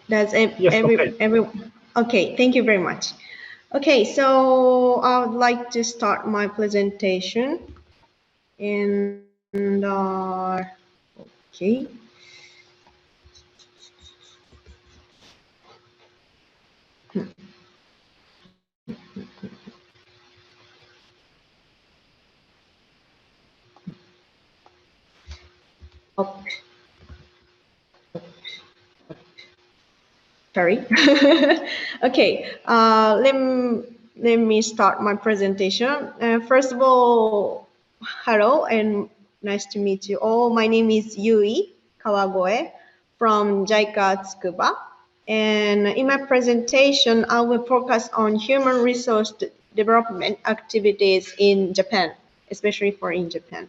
That's Yes, go ahead. okay, thank you very much. Okay, so I would like to start my presentation. And okay. Okay. Sorry. Okay, let me start my presentation. First of all, hello and nice to meet you all. My name is Yui Kawagoe from JICA Tsukuba. And in my presentation, I will focus on human resource development activities in Japan, especially for in Japan.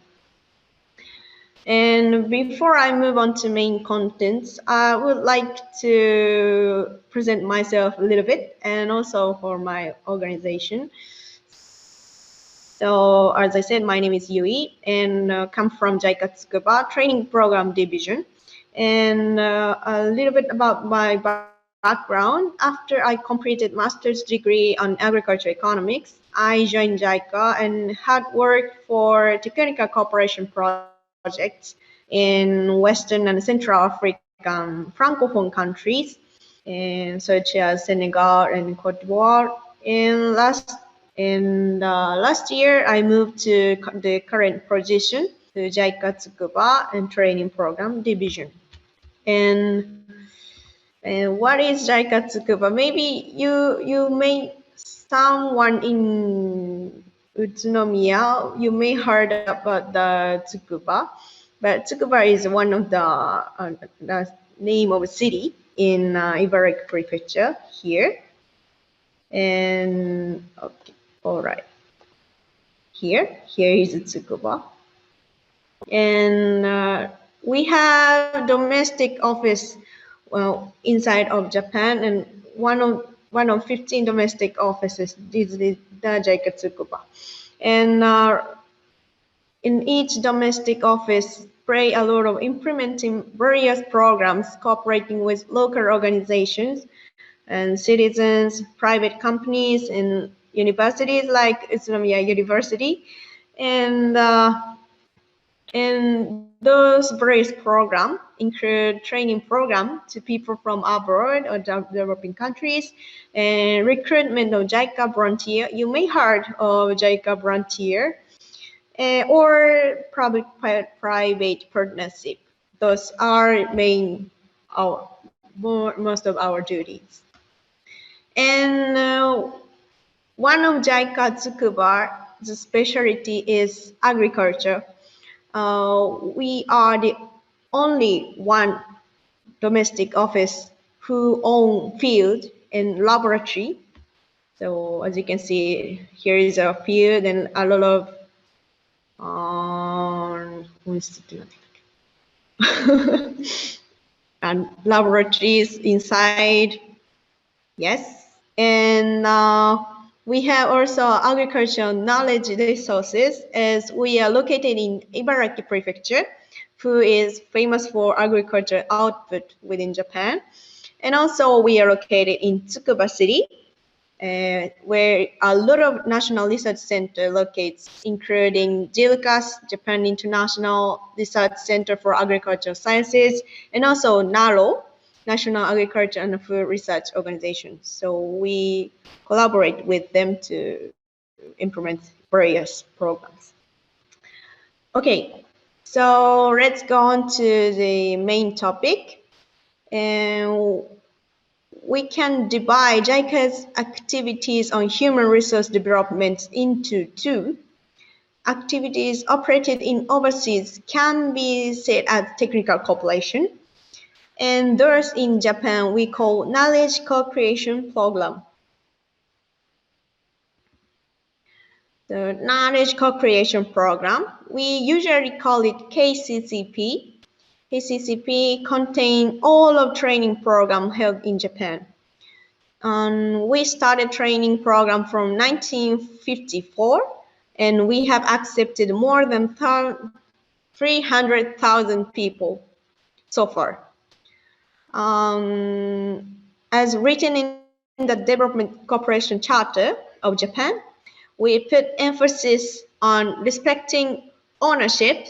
And before I move on to main contents, I would like to present myself a little bit and also for my organization. So as I said, my name is Yui and come from JICA Tsukuba Training Program Division. And a little bit about my background. After I completed master's degree on agriculture economics, I joined JICA and had worked for technical cooperation projects in Western and Central African Francophone countries, and such as Senegal and Cote d'Ivoire. Last year, I moved to the current position to JICA Tsukuba and Training Program Division. And what is JICA Tsukuba? Maybe you may someone in Utsunomiya, you may heard about the Tsukuba, but Tsukuba is one of the name of a city in Ibaraki Prefecture here. And okay, all right. Here is Tsukuba, and we have domestic office inside of Japan, and one of 15 domestic offices is the JICA Tsukuba, and in each domestic office play a lot of implementing various programs, cooperating with local organizations and citizens, private companies, and universities like Utsunomiya University, and those various programs include training program to people from abroad or developing countries, and recruitment of JICA volunteer. You may heard of JICA volunteer, or public-private partnership. Those are most of our duties. And one of JICA Tsukuba's specialty is agriculture. We are the only one domestic office who own field and laboratory. So as you can see, here is a field and a lot of and laboratories inside. Yes, and we have also agricultural knowledge resources, as we are located in Ibaraki Prefecture, who is famous for agricultural output within Japan. And also we are located in Tsukuba City, where a lot of national research center locates, including JICA, Japan International Research Center for Agricultural Sciences, and also NARO, National Agriculture and Food Research Organization. So we collaborate with them to implement various programs. Okay, so let's go on to the main topic. And we can divide JICA's activities on human resource development into two. Activities operated in overseas can be said as technical cooperation, and those in Japan we call knowledge co-creation program. The knowledge co-creation program, we usually call it KCCP. KCCP contains all of training program held in Japan. We started training program from 1954, and we have accepted more than 300,000 people so far. As written in the Development Cooperation Charter of Japan, we put emphasis on respecting ownership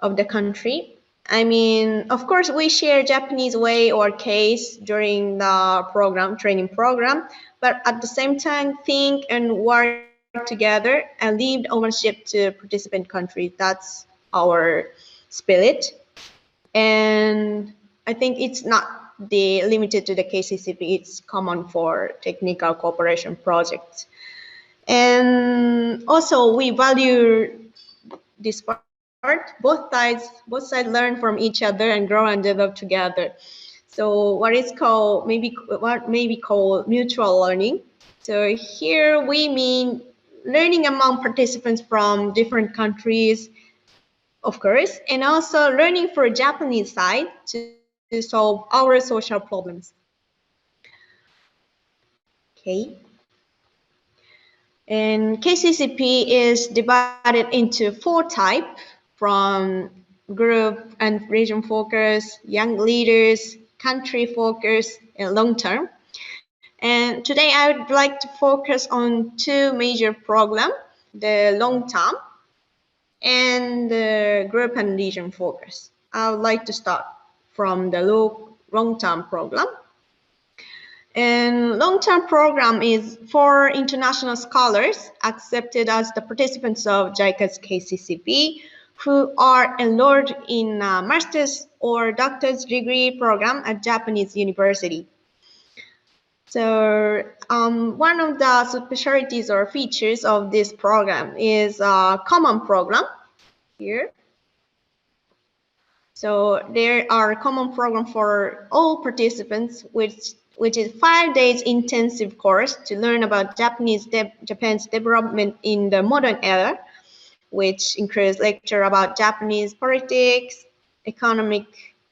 of the country. I mean, of course, we share Japanese way or case during the training program, but at the same time, think and work together and leave ownership to participant countries. That's our spirit. And I think it's not limited to the KCCP, it's common for technical cooperation projects. And also we value this part. Both sides learn from each other and grow and develop together. So what may be called mutual learning. So here we mean learning among participants from different countries, of course, and also learning for Japanese side to solve our social problems. Okay. And KCCP is divided into 4 types from group and region focus, young leaders, country focus, and long term. And today I would like to focus on 2 major programs, the long term and the group and region focus. I would like to start from the long term program. And long-term program is for international scholars accepted as the participants of JICA's KCCP who are enrolled in a master's or doctor's degree program at Japanese university. So one of the specialties or features of this program is a common program here. So there are common program for all participants, which is 5 days intensive course to learn about Japan's development in the modern era, which includes lecture about Japanese politics, economic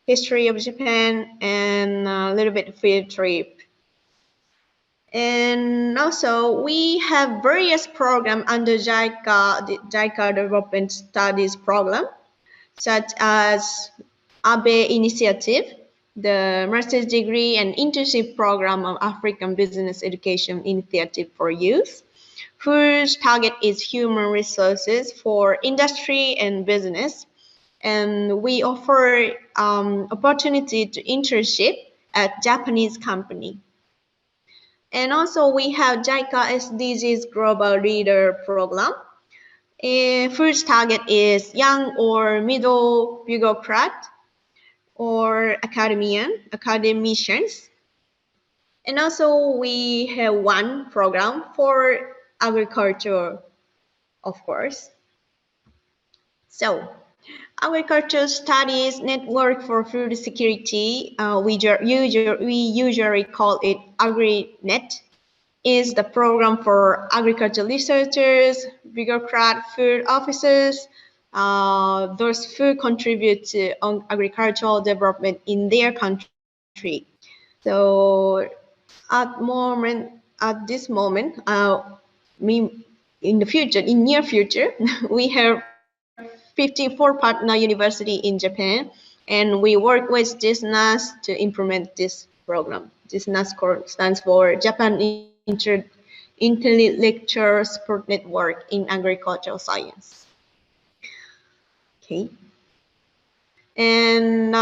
history of Japan, and a little bit field trip. And also we have various programs under JICA, the JICA Development Studies Program, such as Abe Initiative, the Master's Degree and Internship Program of African Business Education Initiative for Youth, whose target is human resources for industry and business. And we offer opportunity to internship at Japanese company. And also we have JICA SDGs Global Leader Program. First target is young or middle bureaucrat or academicians. And also we have one program for agriculture, of course. So agriculture studies network for food security, we usually call it AgriNet, is the program for agriculture researchers, bureaucrat, food officers, those who contribute to agricultural development in their country. So at this moment, in near future, we have 54 partner university in Japan, and we work with JISNAS to implement this program. JISNAS stands for Japan Intellectual Support Network in Agricultural Science. Okay. And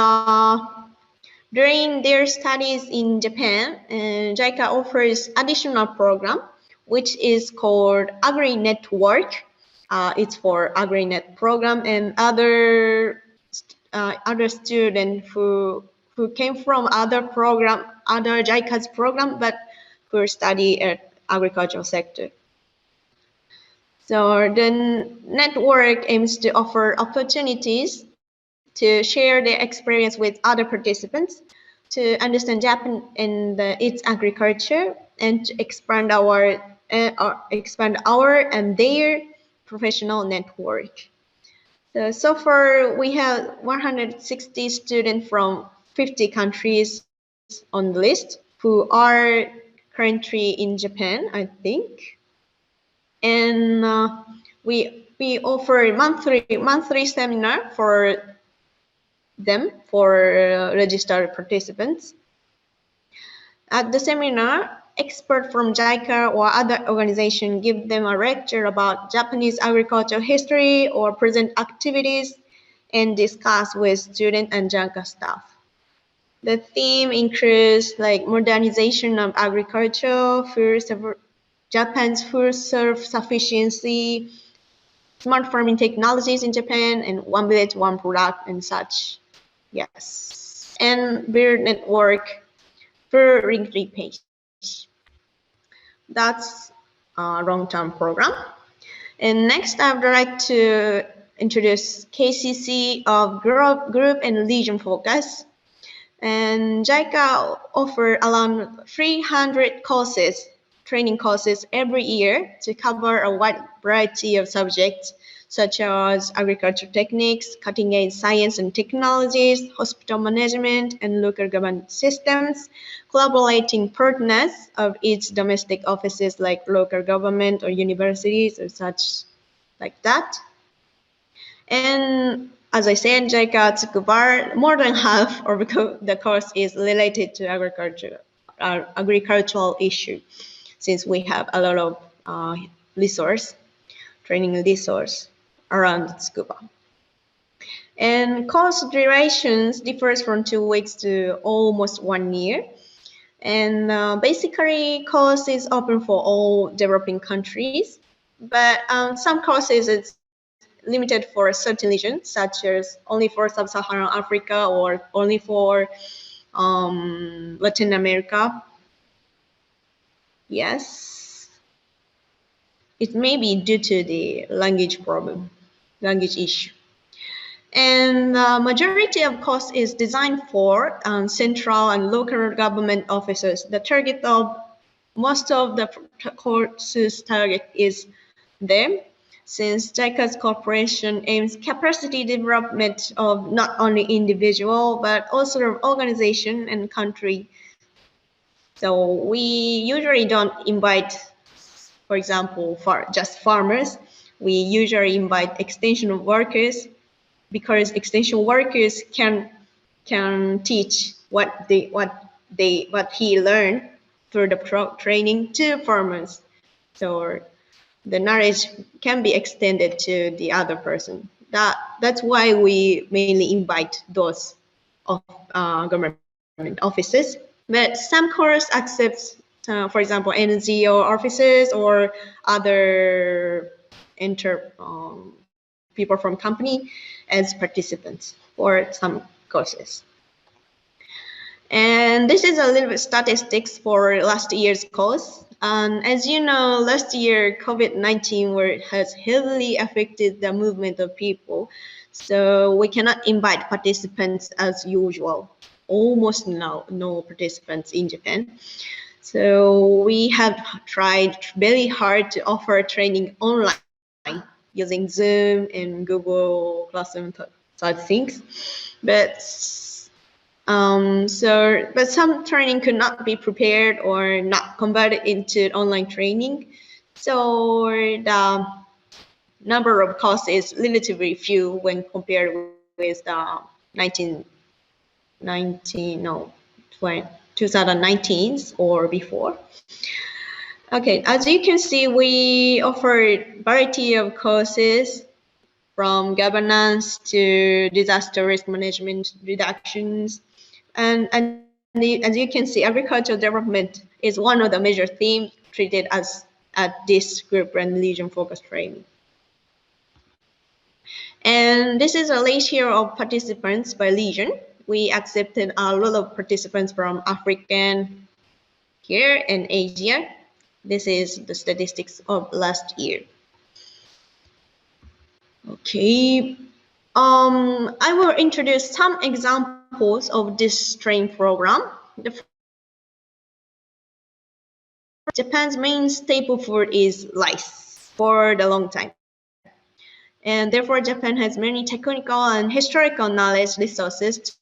during their studies in Japan, JICA offers additional program, which is called Agri Network. It's for AgriNet program, and other students who came from other JICA's program, but who study at agricultural sector. So the network aims to offer opportunities to share their experience with other participants, to understand Japan and its agriculture, and to expand our and their professional network. So far, we have 160 students from 50 countries on the list who are currently in Japan, I think. And we offer monthly seminar for them for registered participants. At the seminar, experts from JICA or other organizations give them a lecture about Japanese agricultural history or present activities and discuss with students and JICA staff. The theme includes like modernization of agriculture, Japan's food self-sufficiency, smart farming technologies in Japan, and one village, one product, and such. Yes. And Beer Network per weekly page. That's a long-term program. And next, I would like to introduce KCC of group and region focus. And JICA offer around 300 courses, training courses every year to cover a wide variety of subjects such as agriculture techniques, cutting-edge science and technologies, hospital management, and local government systems, collaborating partners of each domestic offices like local government or universities or such like that. And as I said, JICA Tsukuba, more than half of the course is related to agricultural issue, since we have a lot of training resource around Tsukuba. And course durations differs from 2 weeks to almost 1 year. And basically, course is open for all developing countries, but some courses it's limited for a certain region, such as only for sub-Saharan Africa or only for Latin America. Yes, it may be due to the language issue. And the majority of course is designed for central and local government officers. The target of most of the courses target is them, since JICA's cooperation aims capacity development of not only individual but also of organization and country. So we usually don't invite, for example, for just farmers. We usually invite extension workers because extension workers can teach what he learned through the training to farmers. So the knowledge can be extended to the other person. That's why we mainly invite those of government offices. But some course accepts, for example, NGO offices or other people from company as participants for some courses. And this is a little bit statistics for last year's course. As you know, last year COVID-19 has heavily affected the movement of people. So we cannot invite participants as usual. Almost no participants in Japan. So we have tried very hard to offer training online using Zoom and Google Classroom such things. But but some training could not be prepared or not converted into online training. So the number of courses is relatively few when compared with the 2019 or before. Okay, as you can see, we offer variety of courses from governance to disaster risk management reductions. And as you can see, agricultural development is one of the major themes treated as at this group and region focused training. And this is a list here of participants by region. We accepted a lot of participants from African here and Asia. This is the statistics of last year. Okay, I will introduce some examples of this training program. Japan's main staple food is rice for the long time. And therefore, Japan has many technical and historical knowledge resources.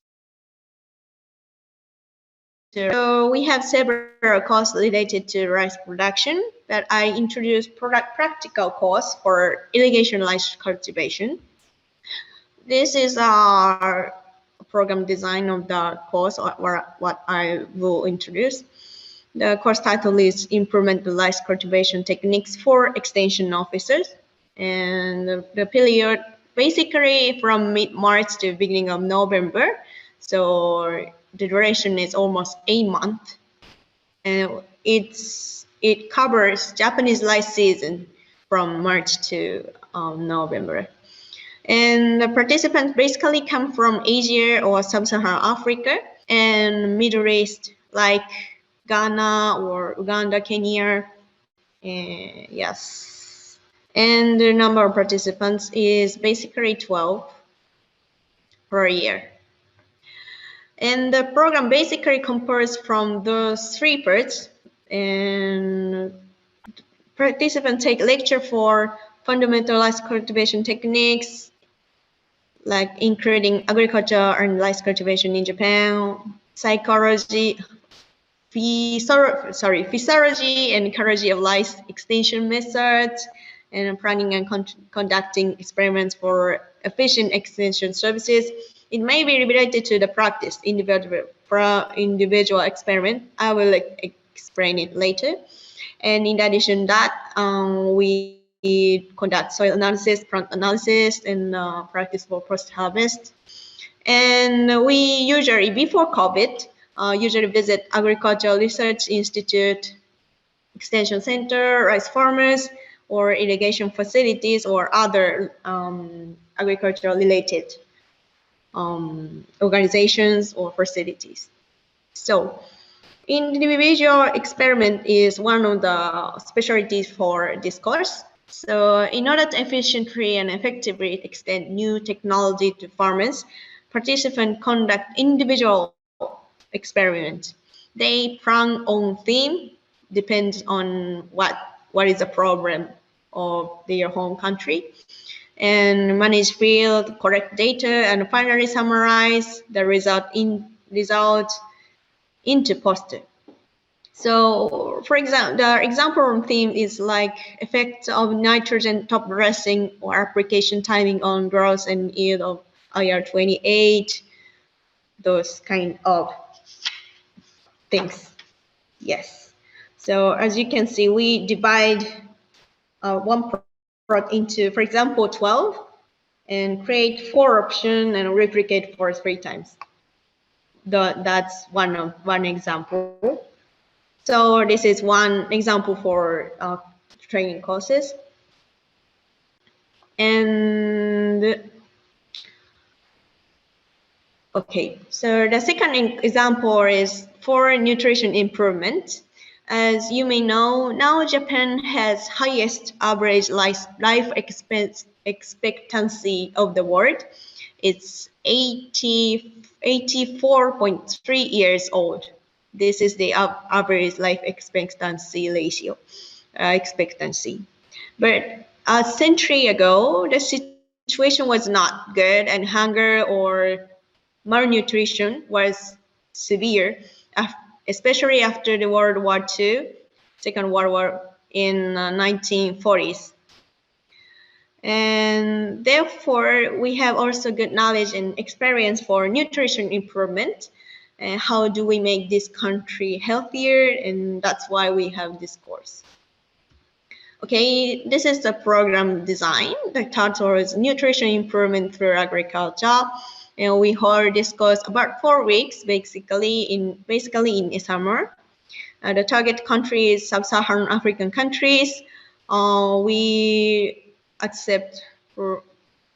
So we have several courses related to rice production, but I introduced practical course for irrigation rice cultivation. This is our program design of the course, or what I will introduce. The course title is Improvement the Rice Cultivation Techniques for Extension Officers. And the period basically from mid-March to beginning of November. So the duration is almost 8 months. And it covers Japanese rice season from March to November. And the participants basically come from Asia or Sub-Saharan Africa and Middle East, like Ghana or Uganda, Kenya. Yes. And the number of participants is basically 12 per year. And the program basically composed from those 3 parts. And participants take lecture for fundamental rice cultivation techniques, like including agriculture and rice cultivation in Japan, psychology, physiology and ecology of rice extension methods, and planning and conducting experiments for efficient extension services. It may be related to the practice individual experiment. I will explain it later. And in addition to that, we conduct soil analysis, plant analysis, and practice for post-harvest. And we usually, before COVID, usually visit Agricultural Research Institute, Extension Center, rice farmers, or irrigation facilities, or other agricultural-related organizations or facilities. So, individual experiment is one of the specialties for this course. So in order to efficiently and effectively extend new technology to farmers, participants conduct individual experiments. They plan on theme, depends on what is the problem of their home country, and manage field, collect data, and finally summarize the result into poster. So, for example, the example theme is like effects of nitrogen top dressing or application timing on growth and yield of IR28, those kind of things. Yes. So as you can see, we divide one product into, for example, 12, and create 4 options and replicate for 3 times. That's one example. So this is one example for training courses. And okay, so the second example is for nutrition improvement. As you may know, now Japan has highest average life expectancy of the world. It's 84.3 years old. This is the average life expectancy ratio, But a century ago, the situation was not good, and hunger or malnutrition was severe, especially after the World War II, Second World War in 1940s. And therefore, we have also good knowledge and experience for nutrition improvement. And how do we make this country healthier? And that's why we have this course. Okay, this is the program design. The title is Nutrition Improvement Through Agriculture. And we hold this course about 4 weeks, basically in summer. The target country is Sub-Saharan African countries. We accept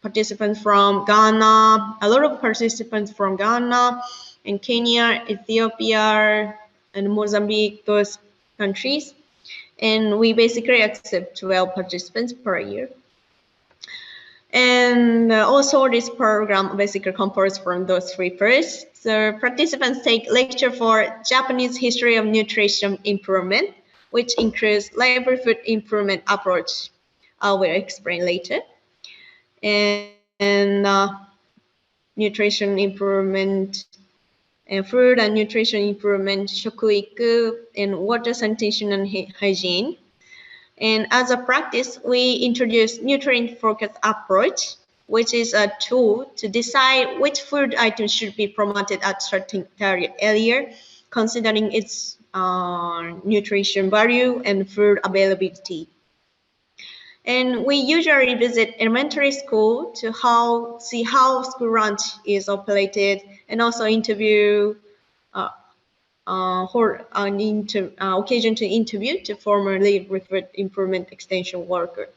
participants from Ghana, a lot of participants from Ghana and Kenya, Ethiopia, and Mozambique, those countries. And we basically accept 12 participants per year. And also this program basically composed from those 3 parts. So participants take lecture for Japanese history of nutrition improvement, which includes livelihood improvement approach. I will explain later. And nutrition improvement and food and nutrition improvement, shokuiku, and water sanitation and hygiene. And as a practice, we introduce nutrient-focused approach which is a tool to decide which food item should be promoted at certain target area, considering its nutrition value and food availability. And we usually visit elementary school to see how school lunch is operated, and also interview or occasion to interview to former livelihood improvement extension worker.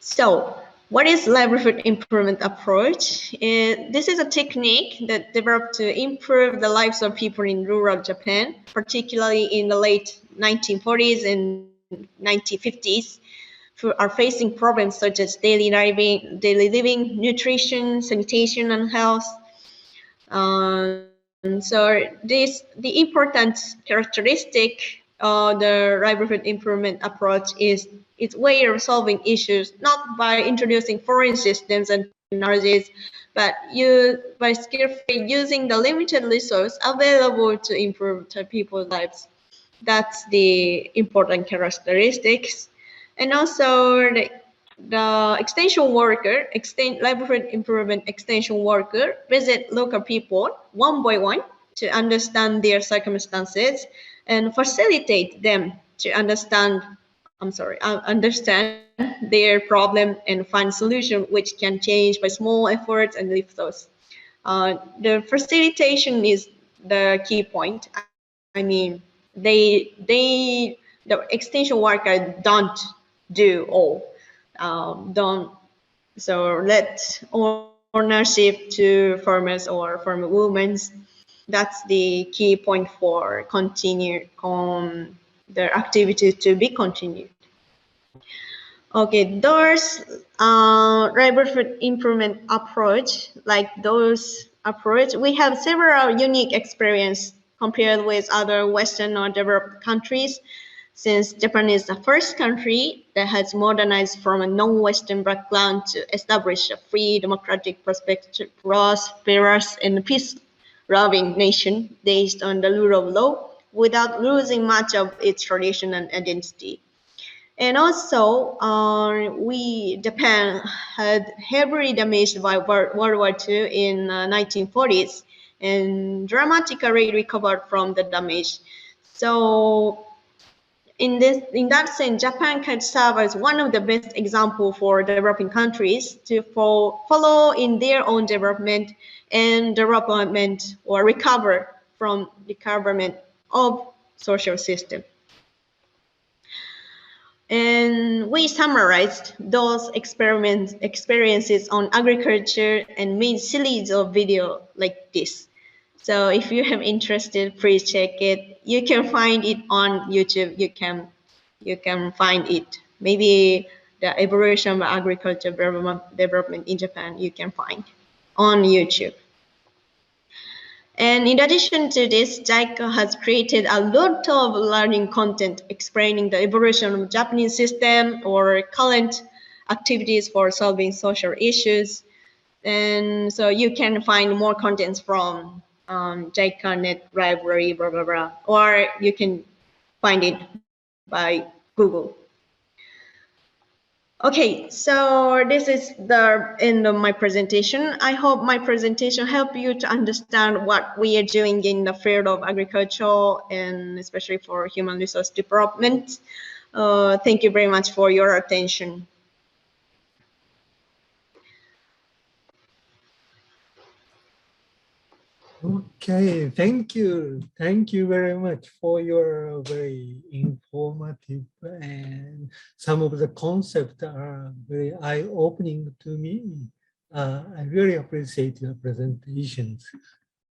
So, what is livelihood improvement approach? This is a technique that developed to improve the lives of people in rural Japan, particularly in the late 1940s and 1950s, who are facing problems such as daily living, nutrition, sanitation, and health. The important characteristic of the livelihood improvement approach is its way of solving issues, not by introducing foreign systems and technologies, but by skillfully using the limited resource available to improve the people's lives. That's the important characteristics. And also the extension worker, livelihood improvement extension worker, visit local people one by one to understand their circumstances and facilitate them to understand their problem and find solution which can change by small efforts and lift those. The facilitation is the key point. I mean, the extension worker don't do all. Don't let ownership to farmers or farmer women. That's the key point for the activity to be continued. Okay, those livelihood improvement approach, like those approach, we have several unique experience compared with other Western or developed countries, since Japan is the first country that has modernized from a non-Western background to establish a free, democratic, prosperous, and peace-loving nation based on the rule of law without losing much of its tradition and identity. And also, Japan had heavily damaged by World War II in 1940s and dramatically recovered from the damage. So, in that sense, Japan can serve as one of the best examples for developing countries to follow in their own development or recover from the recoverment of social system. And we summarized those experiences on agriculture and made series of video like this. So if you have interested, please check it. You can find it on YouTube. You can find it. Maybe the evolution of agriculture development in Japan you can find on YouTube. And in addition to this, JICA has created a lot of learning content explaining the evolution of Japanese system or current activities for solving social issues. And so you can find more contents from JICA Net Library, blah, blah, blah, or you can find it by Google. Okay, so this is the end of my presentation. I hope my presentation helped you to understand what we are doing in the field of agriculture and especially for human resource development. Thank you very much for your attention. Okay, thank you. Thank you very much for your very informative, and some of the concepts are very eye-opening to me. I really appreciate your presentations.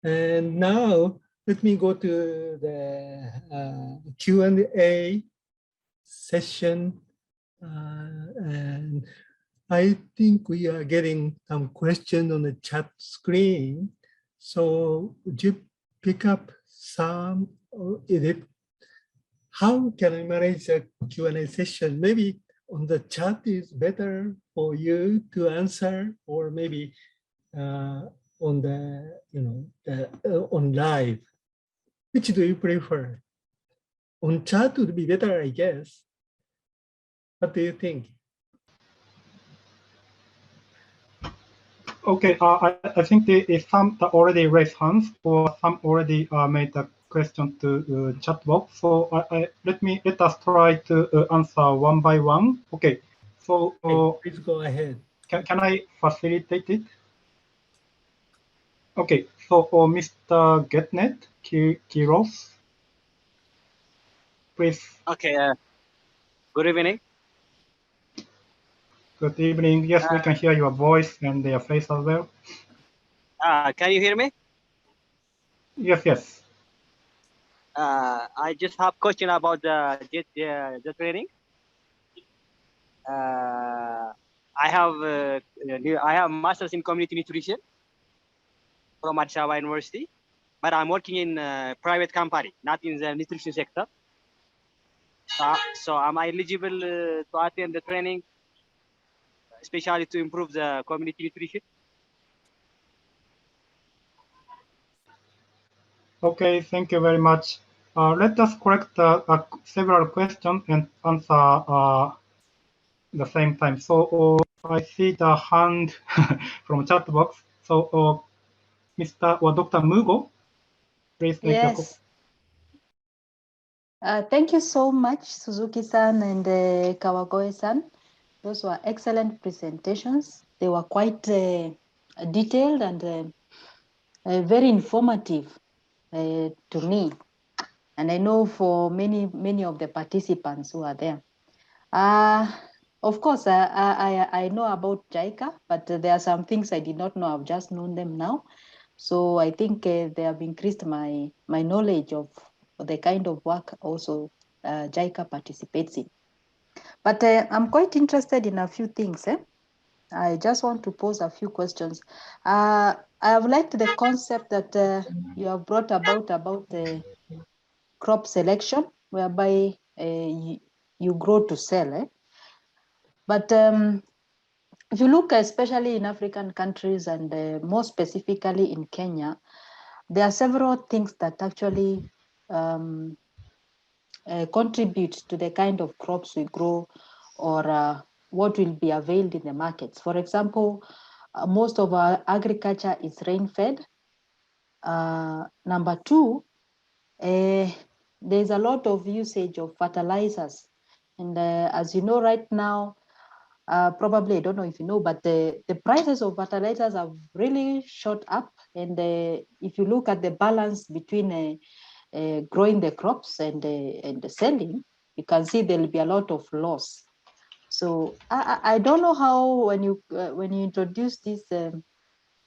And now let me go to the Q&A session. And I think we are getting some questions on the chat screen. So would you pick up some, or is it, how can I manage a Q&A session? Maybe on the chat is better for you to answer, or maybe on the, on live. Which do you prefer? On chat would be better, I guess. What do you think? Okay, I think some already raised hands or some already made a question to chat box. So let us try to answer one by one. Okay, so Please go ahead. can I facilitate it? Okay, so Mr. Getnet Kiros, please. Okay, good evening. Good evening. Yes, we can hear your voice and your face as well. Can you hear me? Yes, yes. I just have question about the training. I have masters in community nutrition from Addis Ababa University, but I'm working in a private company, not in the nutrition sector. So am I eligible to attend the training, especially to improve the community nutrition? Okay, thank you very much. Let us correct several questions and answer the same time. So I see the hand from chat box. So Mr. or Dr. Mugo, please make your Yes. Thank you so much, Suzuki-san and Kawagoe-san. Those were excellent presentations. They were quite detailed and very informative to me. And I know for many of the participants who are there. Of course, I know about JICA, but there are some things I did not know. I've just known them now. So I think they have increased my knowledge of the kind of work also JICA participates in. But I'm quite interested in a few things. I just want to pose a few questions. I have liked the concept that you have brought about the crop selection, whereby you grow to sell. But if you look especially in African countries and more specifically in Kenya, there are several things that actually contribute to the kind of crops we grow or what will be availed in the markets. For example, most of our agriculture is rain-fed. Number two, there's a lot of usage of fertilizers. And as you know right now, probably, I don't know if you know, but the prices of fertilizers have really shot up. And if you look at the balance between growing the crops and the selling, you can see there'll be a lot of loss. So I don't know how when you introduce these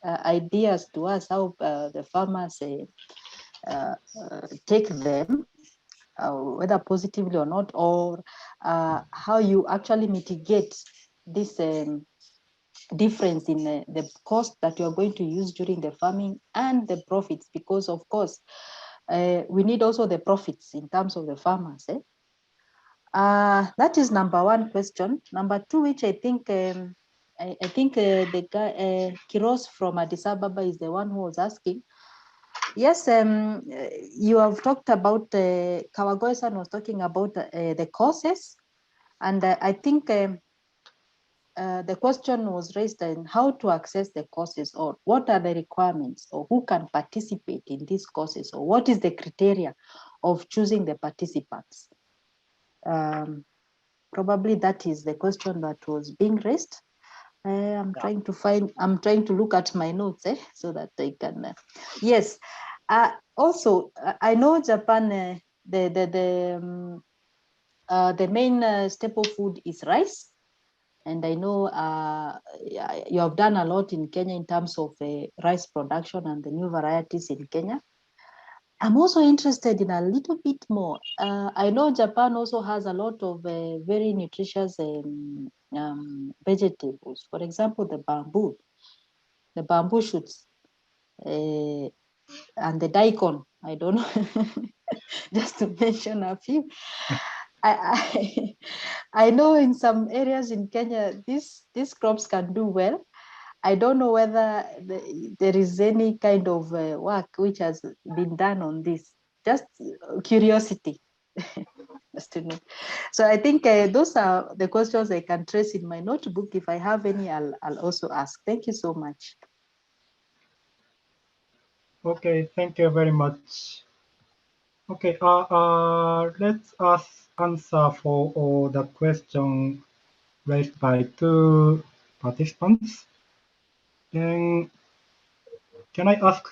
ideas to us, how the farmers take them, whether positively or not, or how you actually mitigate this difference in the cost that you're going to use during the farming and the profits, because of course we need also the profits in terms of the farmers. That is number one question. Number two, which I think the guy Kiros from Addis Ababa is the one who was asking. Yes, you have talked about Kawagoe-san was talking about the courses, and I think the question was raised in how to access the courses, or what are the requirements, or who can participate in these courses, or what is the criteria of choosing the participants. Probably that is the question that was being raised. I'm trying to look at my notes so that I can. Yes. Also, I know Japan. The main staple food is rice, and I know you have done a lot in Kenya in terms of rice production and the new varieties in Kenya. I'm also interested in a little bit more. I know Japan also has a lot of very nutritious vegetables. For example, the bamboo shoots, and the daikon. I don't know, just to mention a few. I know in some areas in Kenya, these crops can do well. I don't know whether there is any kind of work which has been done on this. Just curiosity, just to know. So I think those are the questions I can trace in my notebook. If I have any, I'll also ask. Thank you so much. Okay, thank you very much. Okay, let's us answer for the question raised by two participants. Then, can I ask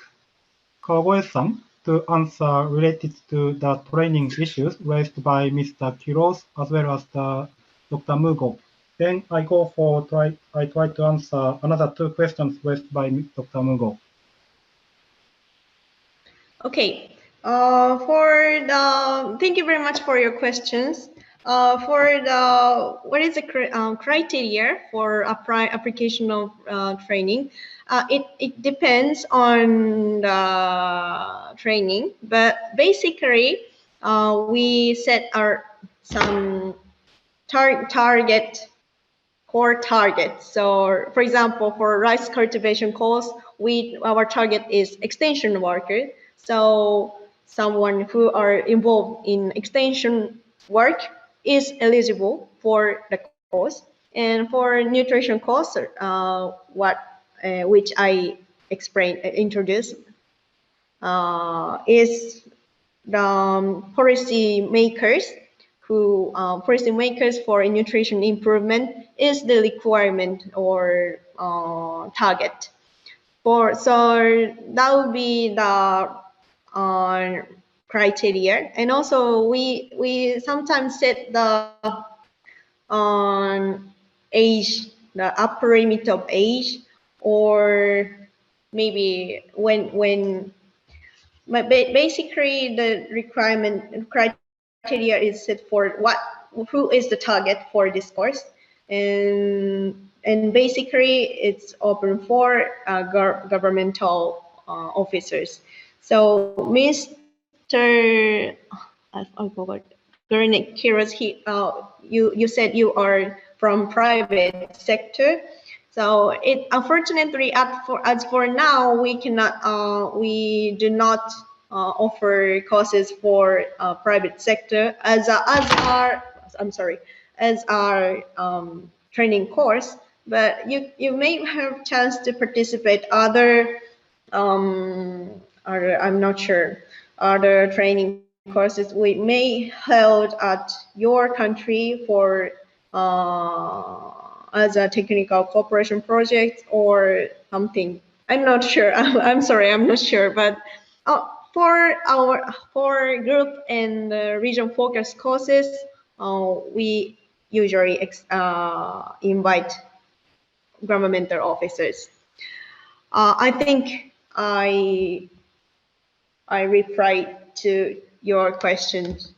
Kawagoe-san to answer related to the training issues raised by Mr. Kiros as well as the Dr. Mugo? Then I try to answer another two questions raised by Dr. Mugo. Okay. Thank you very much for your questions. What is the criteria for application of training? It depends on the training, but basically, we set some core targets. So, for example, for rice cultivation course, our target is extension worker. So, someone who are involved in extension work is eligible for the course. And for nutrition course, which I introduced, is the policy makers for nutrition improvement is the requirement or target. So that would be the criteria, and also we sometimes set the age, the upper limit of age, or maybe but basically the criteria is set for who is the target for this course, and basically it's open for governmental officers. So Mr. I forgot. Gurnik Kiros, you said you are from private sector. So unfortunately as for now we do not offer courses for private sector as our training course, but you may have chance to participate I'm not sure, other training courses we may held at your country for as a technical cooperation project or something. I'm not sure. I'm sorry, I'm not sure. But for group and region focus courses, we usually invite governmental officers. I think I replied to your questions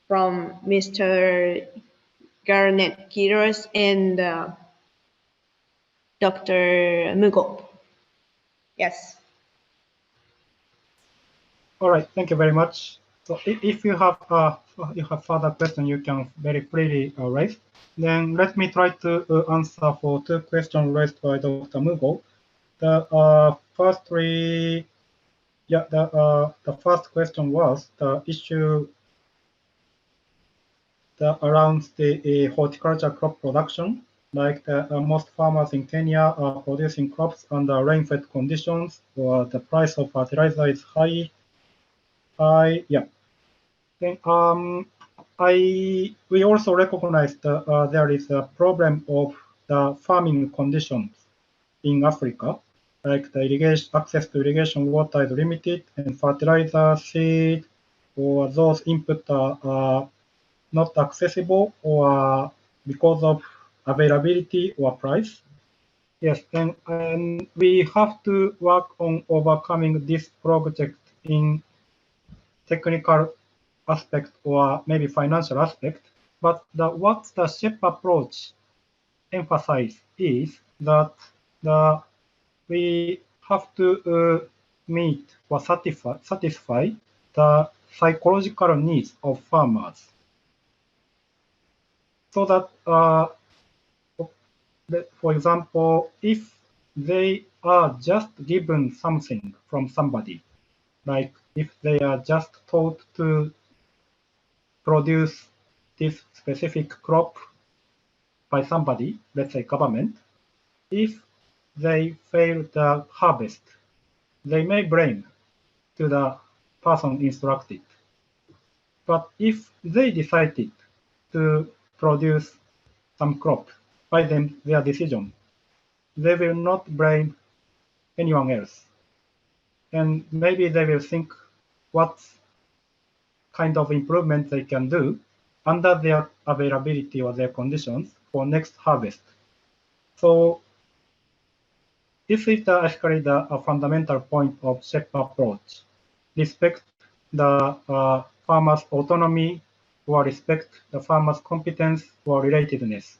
from Mr. Garnet Kiros and Dr. Mugo. Yes. All right, thank you very much. So if you have further question, you can very freely raise. Then let me try to answer for two questions raised by Dr. Mugo. The first three, yeah, the first question was the issue around the horticulture crop production. Like most farmers in Kenya are producing crops under rain-fed conditions, or the price of fertilizer is high. Yeah. Then we also recognize that there is a problem of the farming conditions in Africa, like the access to irrigation water is limited, and fertilizer, seed, or those inputs are not accessible or because of availability or price. Yes, and we have to work on overcoming this project in technical aspect or maybe financial aspect. But what the SHEP approach emphasize is that we have to meet or satisfy the psychological needs of farmers, so that for example, if they are just given something from somebody, like if they are just taught to produce this specific crop by somebody, let's say government, if they fail the harvest, they may blame to the person instructed. But if they decided to produce some crop by their decision, they will not blame anyone else. And maybe they will think what kind of improvement they can do under their availability or their conditions for next harvest. So this is actually the fundamental point of SHEP approach. Respect the farmer's autonomy or respect the farmer's competence or relatedness.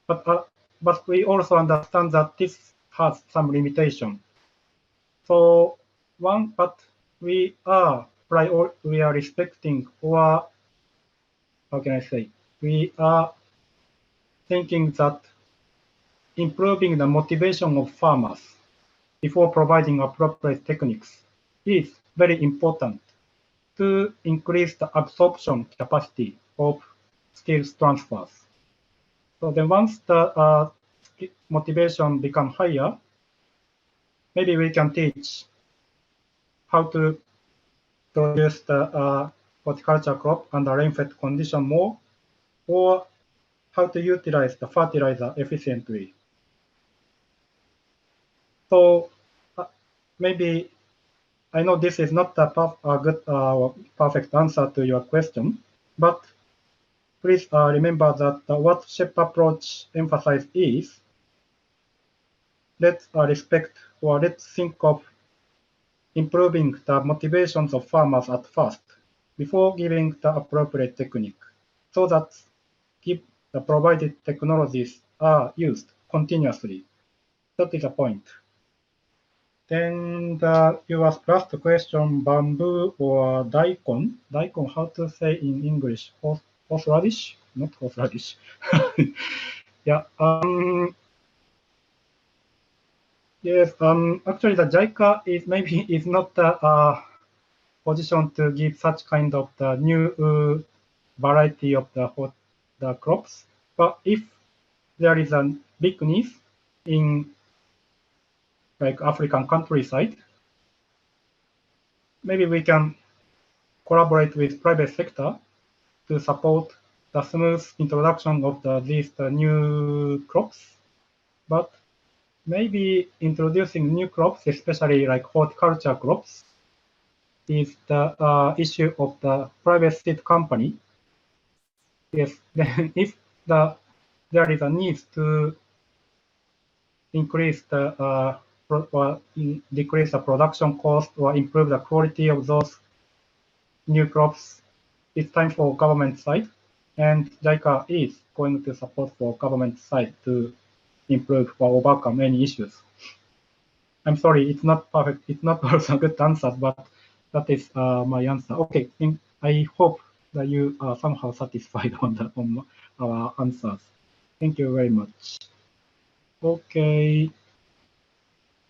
But we also understand that this has some limitation. So but we are respecting, or how can I say, we are thinking that improving the motivation of farmers before providing appropriate techniques is very important to increase the absorption capacity of skills transfers. So then once the motivation becomes higher, maybe we can teach how to produce the horticulture crop under rain-fed condition more, or how to utilize the fertilizer efficiently. So maybe I know this is not a good perfect answer to your question, but please remember that what SHEP approach emphasizes is let's respect, or let's think of improving the motivations of farmers at first before giving the appropriate technique, so that the provided technologies are used continuously. That is the point. Then you asked last question, bamboo or daikon. Daikon, how to say in English? Horseradish? Not horseradish. Yeah. Yes. Actually, the JICA is not the position to give such kind of the new variety of the crops. But if there is a big need in like African countryside, maybe we can collaborate with private sector to support the smooth introduction of these new crops. But maybe introducing new crops, especially like horticulture crops, is the issue of the private seed company. Yes, then if there is a need to increase the or decrease the production cost or improve the quality of those new crops, it's time for government side, and JICA is going to support for government side to improve or overcome any issues. I'm sorry, it's not perfect. It's not also a good answer, but that is my answer. Okay, I hope that you are somehow satisfied on our answers. Thank you very much. Okay.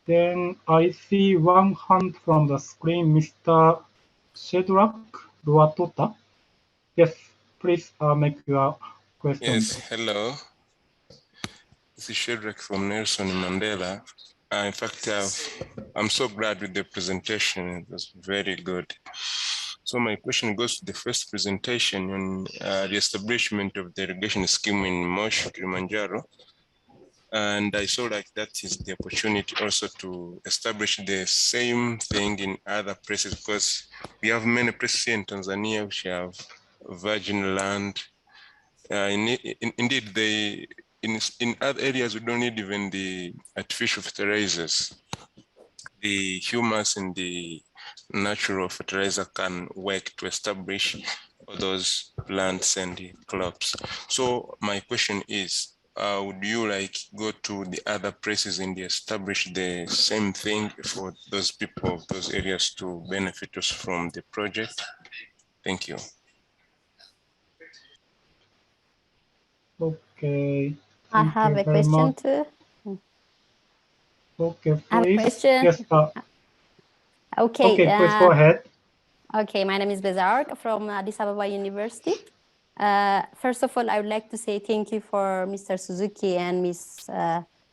Then I see one hand from the screen, Mr. Shedrack Ruatota. Yes, please make your question. Yes, hello. This is Shedrack from Nelson Mandela. In fact, I'm so glad with the presentation. It was very good. So my question goes to the first presentation on the establishment of the irrigation scheme in Mosh, Kilimanjaro. And I saw like that is the opportunity also to establish the same thing in other places, because we have many places in Tanzania which have virgin land. Indeed, in other areas, we don't need even the artificial fertilizers. The humus and the natural fertilizer can work to establish those plants and the crops. So my question is, would you like go to the other places and establish the same thing for those people of those areas to benefit us from the project? Thank you. Okay. I have a question too. Okay, please. I have a question. Yes. Okay. Okay, please go ahead. Okay, my name is Bezark from Addis Ababa University. First of all, I would like to say thank you for Mr. Suzuki and Ms.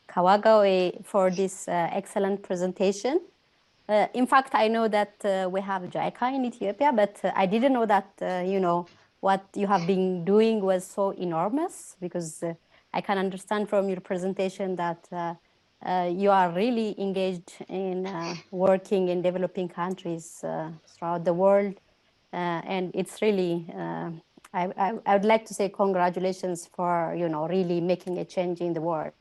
Kawagawa for this excellent presentation. In fact, I know that we have JICA in Ethiopia, but I didn't know that, you know, what you have been doing was so enormous, because I can understand from your presentation that you are really engaged in working in developing countries throughout the world. And it's really, I would like to say congratulations for, you know, really making a change in the world.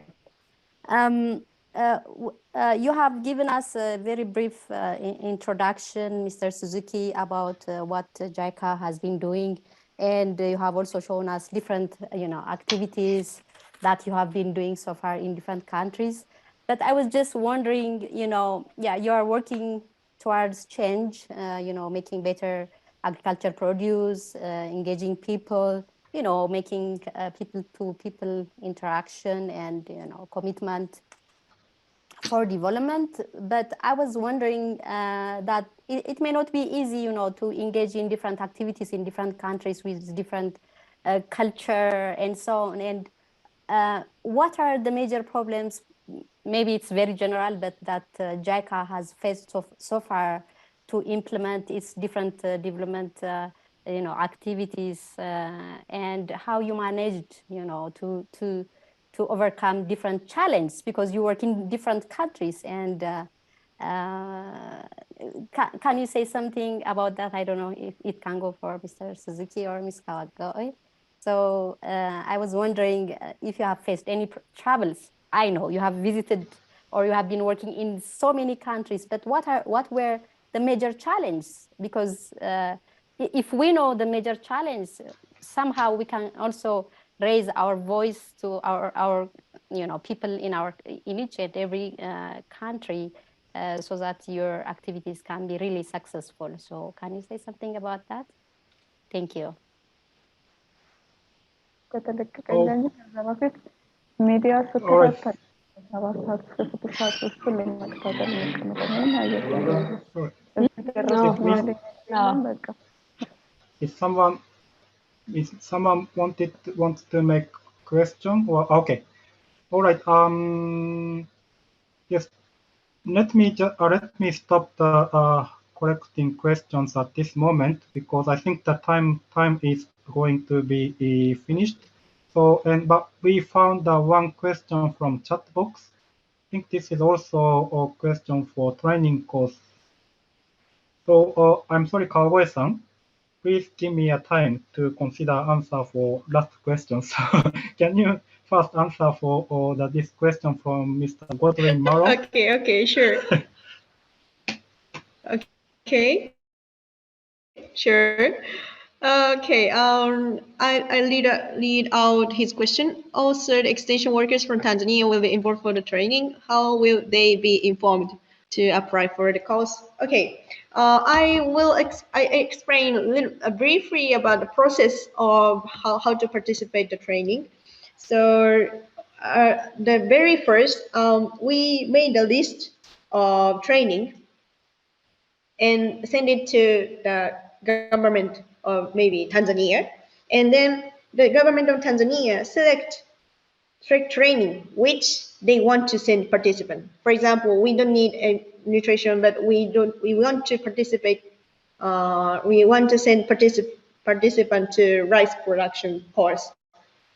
You have given us a very brief introduction, Mr. Suzuki, about what JICA has been doing, and you have also shown us different, you know, activities that you have been doing so far in different countries. But I was just wondering, you know, yeah, you are working towards change, you know, making better agriculture produce, engaging people, you know, making people-to-people interaction and, you know, commitment for development. But I was wondering that it may not be easy, you know, to engage in different activities in different countries with different culture and so on. And what are the major problems? Maybe it's very general, but that JICA has faced so far to implement its different development, you know, activities, and how you managed, you know, to overcome different challenges, because you work in different countries. And can you say something about that? I don't know if it can go for Mr. Suzuki or Ms. Kawagoe. So I was wondering if you have faced any troubles. I know you have visited or you have been working in so many countries, but what were the major challenges? Because if we know the major challenge, somehow we can also raise our voice to our you know, people in each and every country, so that your activities can be really successful. So can you say something about that? Thank you. All right. If someone wants to make question, or okay, all right. Yes. Let me stop the collecting questions at this moment, because I think the time is going to be finished. So, but we found one question from chat box. I think this is also a question for training course. So I'm sorry, Kawagoe-san. Please give me a time to consider answer for last questions. Can you first answer for this question from Mr. Godwin Morrow? Okay, sure. Okay, sure. Okay, I lead out his question. Also, the extension workers from Tanzania will be involved for the training. How will they be informed to apply for the course? Okay, I will explain briefly about the process of how to participate the training. So the very first, we made a list of training and send it to the government of maybe Tanzania. And then the government of Tanzania select training which they want to send participant. For example, we don't need a nutrition, but we want to participate. We want to send participant to rice production course,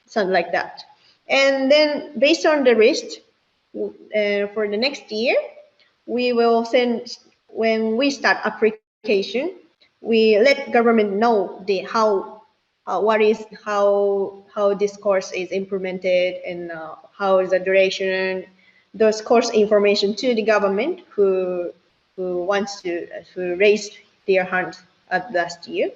something like that. And then based on the list, for the next year, we will send, when we start application, we let government know how this course is implemented, and how is the duration, those course information to the government who wants to raise their hand at last year.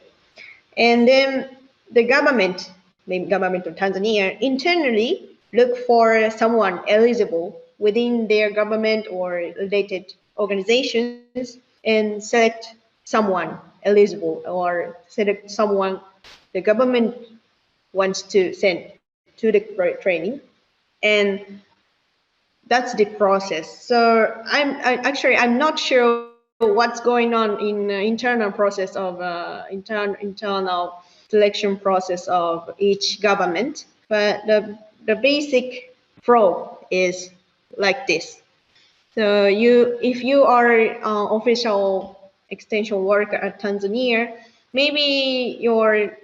And then the government, maybe government of Tanzania, internally look for someone eligible within their government or related organizations, and select someone eligible, or select someone the government wants to send to the training. And that's the process. So I'm not sure what's going on in internal process of internal selection process of each government, but the basic flow is like this. So if you are official extension worker at Tanzania, maybe your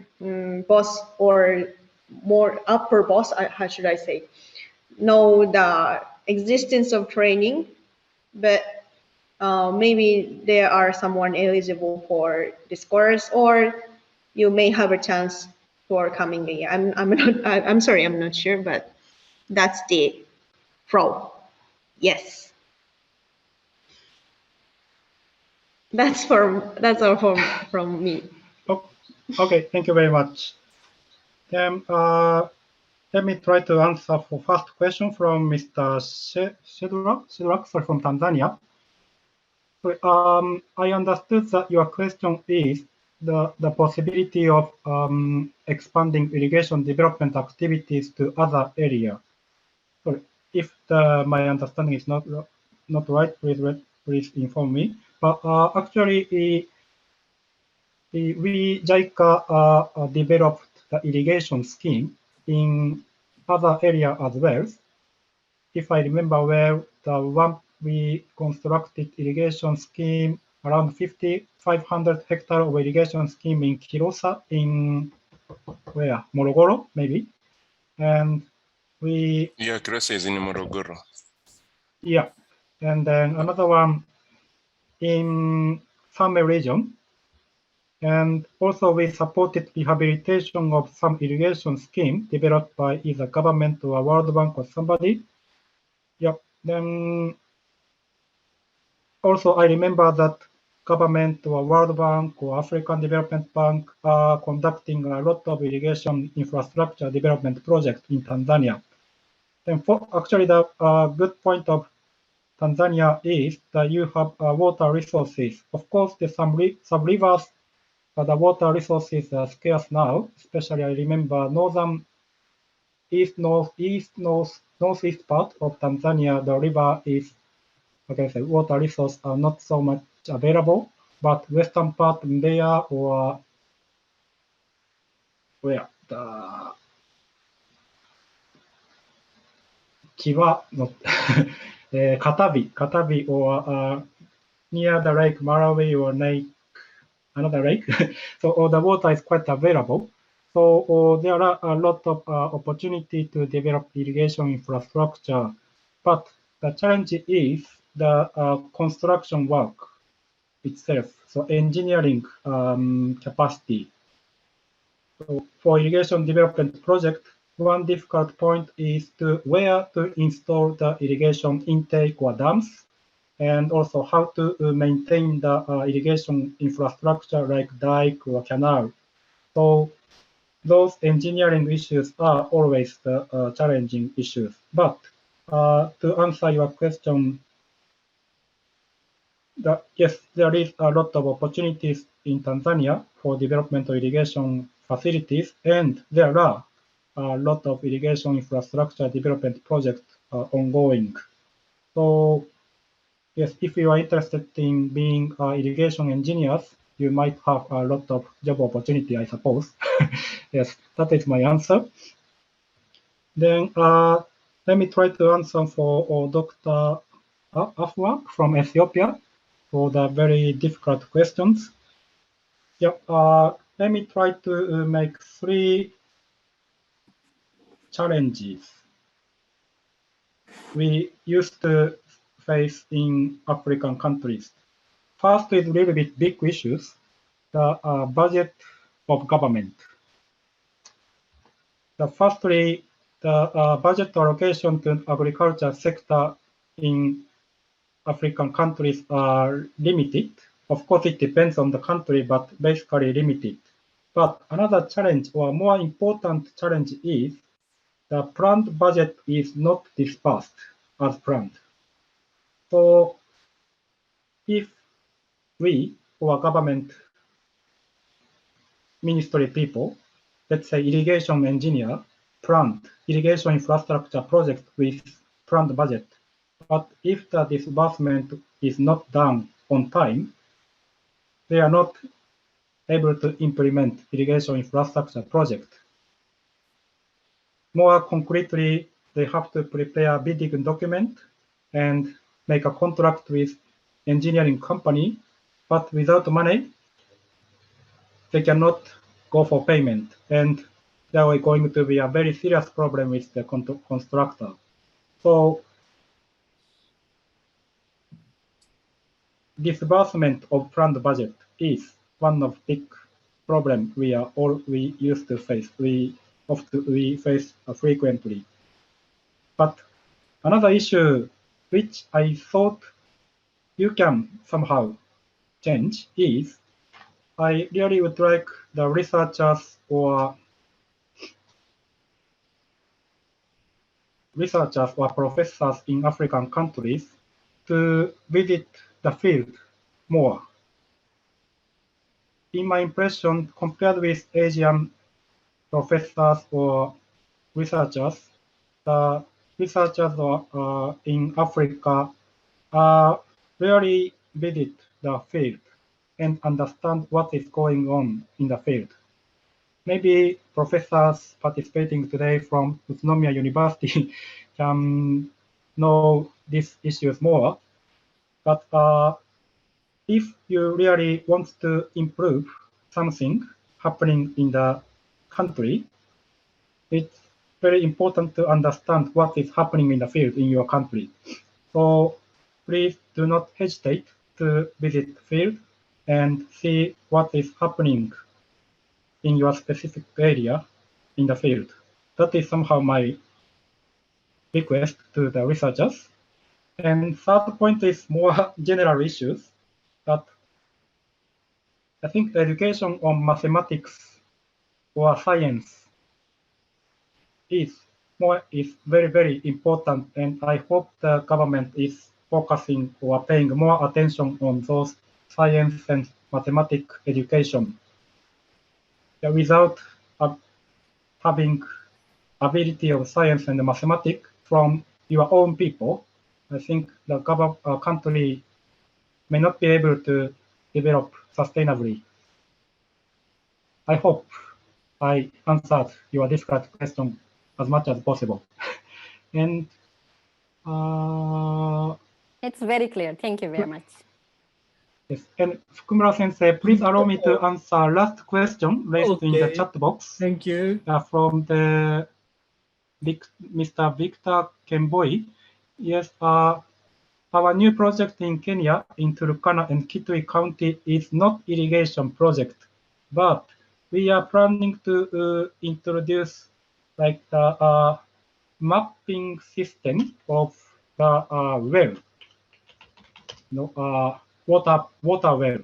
boss or more upper boss, how should I say, know the existence of training, but maybe there are someone eligible for this course, or you may have a chance for coming in. I'm sorry, I'm not sure, but that's the pro. Yes. That's all from me. Oh, okay, thank you very much. Then let me try to answer for first question from Mr. Shedrack, sorry, from Tanzania. So, I understood that your question is the possibility of expanding irrigation development activities to other area. So if my understanding is not right, please inform me. But actually, we JICA developed the irrigation scheme in other area as well. If I remember well, the one we constructed irrigation scheme around 5,500 hectare of irrigation scheme in Kilosa in where Morogoro maybe, and we Kilosa is in Morogoro. Yeah, and then another one in Same region. And also we supported rehabilitation of some irrigation scheme developed by either government or World Bank or somebody. Yep. Then also I remember that government or World Bank or African Development Bank are conducting a lot of irrigation infrastructure development projects in Tanzania. And actually the good point of Tanzania is that you have water resources. Of course, there's some rivers, but the water resources are scarce now. Especially, I remember northeast part of Tanzania, the river is, like I said, water resources are not so much available. But western part, Mbeya or where the Kiwa, not Katavi or near the Lake Malawi or another lake. So the water is quite available. So there are a lot of opportunity to develop irrigation infrastructure. But the challenge is the construction work itself. So engineering capacity. So for irrigation development project, one difficult point is where to install the irrigation intake or dams, and also how to maintain the irrigation infrastructure like dike or canal. So those engineering issues are always the challenging issues. But to answer your question, yes, there is a lot of opportunities in Tanzania for development of irrigation facilities, and there are a lot of irrigation infrastructure development projects ongoing. So yes, if you are interested in being irrigation engineers, you might have a lot of job opportunity, I suppose. Yes, that is my answer. Then let me try to answer for Dr. Afwa from Ethiopia for the very difficult questions. Yeah, let me try to make 3 challenges we used to face in African countries. First is a little bit big issues, the budget of government. Firstly, the budget allocation to agriculture sector in African countries are limited. Of course, it depends on the country, but basically limited. But another challenge or more important challenge is the planned budget is not dispersed as planned. So if we or government ministry people, let's say irrigation engineer, planned irrigation infrastructure project with planned budget, but if the disbursement is not done on time, they are not able to implement irrigation infrastructure project. More concretely, they have to prepare bidding document and make a contract with engineering company, but without money, they cannot go for payment. And there is going to be a very serious problem with the constructor. So disbursement of planned budget is one of big problems we used to face. We face frequently. But another issue which I thought you can somehow change is I really would like the researchers or professors in African countries to visit the field more. In my impression, compared with Asian professors or researchers, the researchers in Africa rarely visit the field and understand what is going on in the field. Maybe professors participating today from Utsunomiya University can know these issues more. But if you really want to improve something happening in the country, it's very important to understand what is happening in the field in your country. So please do not hesitate to visit the field and see what is happening in your specific area in the field. That is somehow my request to the researchers. And third point is more general issues, but I think the education on mathematics or science is very, very important, and I hope the government is focusing or paying more attention on those science and mathematics education. Without having ability of science and mathematics from your own people, I think the country may not be able to develop sustainably. I hope I answered your difficult question as much as possible. And it's very clear. Thank you very much. Yes. And Fukumura Sensei, please allow me to answer last question raised in the chat box. Thank you. From the Mr. Victor Kemboi. Yes, our new project in Kenya, in Turkana and Kitui County, is not irrigation project, but we are planning to introduce like the mapping system of the well, water well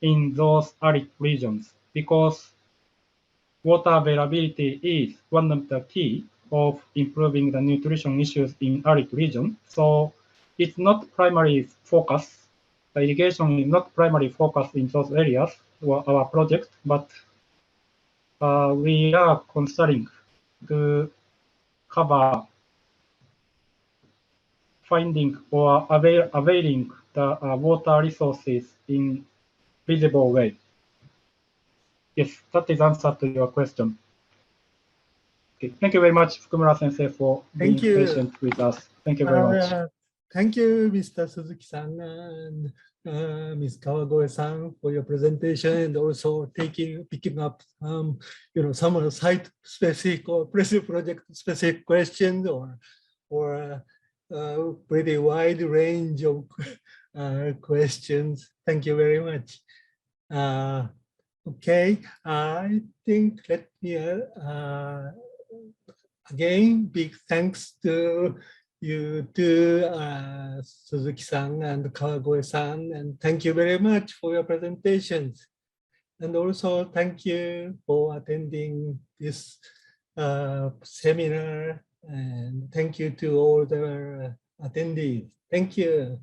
in those arid regions, because water availability is one of the key of improving the nutrition issues in arid region. So it's not primary focus. The irrigation is not primary focus in those areas for our project, but we are considering to cover finding or availing the water resources in visible way. Yes, that is answer to your question. Okay, thank you very much, Fukumura Sensei, for being patient with us. Thank you very much. Thank you, Mr. Suzuki-san and Ms. Kawagoe-san, for your presentation, and also picking up some site-specific or project-specific questions or pretty wide range of questions. Thank you very much. Okay, I think let me again big thanks to you too, Suzuki-san and Kawagoe-san, and thank you very much for your presentations. And also thank you for attending this seminar, and thank you to all the attendees. Thank you.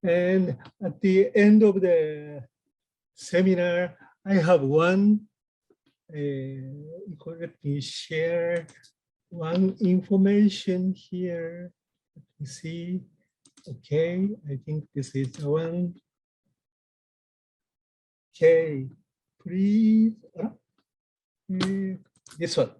And at the end of the seminar, I have let me share one information here. Let me see. Okay, I think this is the one. Okay, please. This one.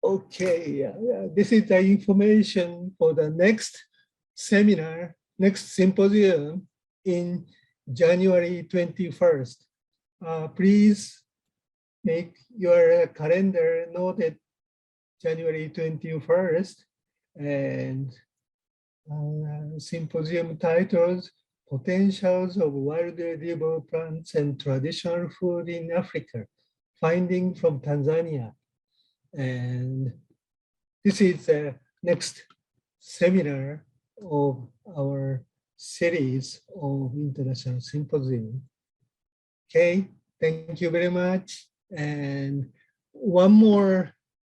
Okay, this is the information for the next seminar, next symposium in January 21st. Please make your calendar noted January 21st, and symposium titles, Potentials of Wild Edible Plants and Traditional Food in Africa, Finding from Tanzania. And this is the next seminar of our series of international symposium. Okay, thank you very much. And one more,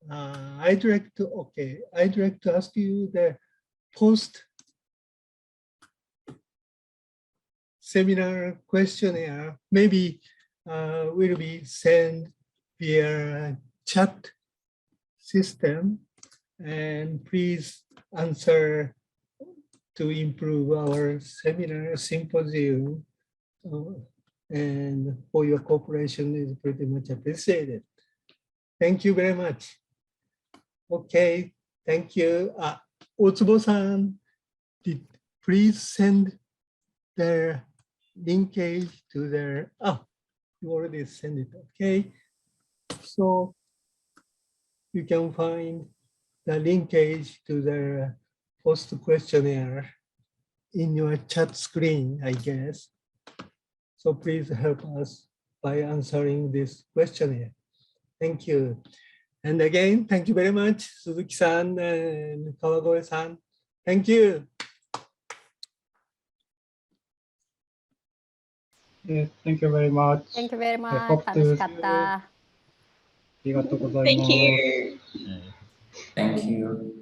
I'd like to ask you the post seminar questionnaire, maybe will be sent via chat system, and please answer to improve our seminar symposium, and for your cooperation is pretty much appreciated. Thank you very much. Okay, thank you. Otsubo-san, please send their linkage to their, you already sent it, okay. So you can find the linkage to the post questionnaire in your chat screen, I guess. So please help us by answering this questionnaire. Thank you. And again, thank you very much, Suzuki-san and Kawagoe-san. Thank you. Yes, thank you very much. Thank you very much. hope to- 楽しかった。ありがとうございます。Thank you. Thank you.